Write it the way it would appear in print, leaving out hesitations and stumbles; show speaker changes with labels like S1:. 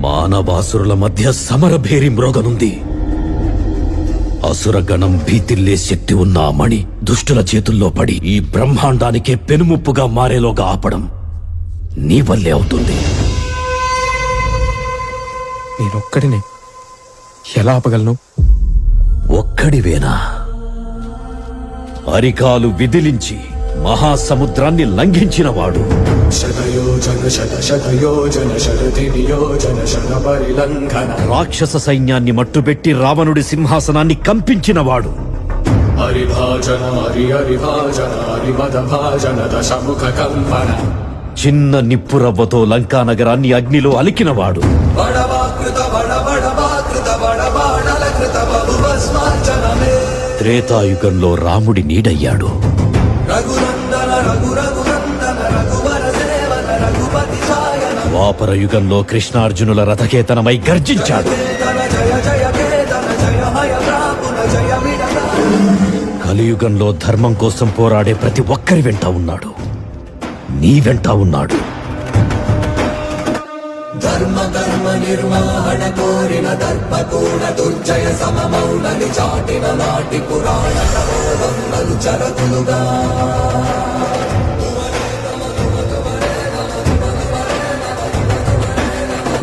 S1: మానవాసురుల మధ్య సమరభేరి మ్రోగనుంది. అసురగణం భీతిల్లే శక్తి ఉన్న ఆ మణి దుష్టుల చేతుల్లో పడి ఈ బ్రహ్మాండానికే పెనుముప్పుగా మారేలోగా ఆపడం నీ వల్లే అవుతుంది.
S2: నేనొక్కడినే ఎలా ఆపగలను?
S1: ఒక్కడివేనా? అరికాలు విదిలించి మహాసముద్రాన్ని లంఘించినవాడు. రాక్షస సైన్యాన్ని మట్టుబెట్టి రావణుడి సింహాసనాన్ని కంపించినవాడు. చిన్న నిప్పురవ్వతో లంకా నగరాన్ని అగ్నిలో అలికినవాడు. త్రేతాయుగంలో రాముడి నీడయ్యాడు. ద్వాపర యుగంలో కృష్ణార్జునుల రథకేతనమై గర్జించాడు. కలియుగంలో ధర్మం కోసం పోరాడే ప్రతి ఒక్కరి వెంట ఉన్నాడు. నీ వెంట ఉన్నాడు.
S3: ధర్మ కర్మ నిర్వహణ కోరిన దర్పకూడ దుర్జయ సమమౌనని చాటిన నాటి పురాణ ప్రబోధములు చరకులుగా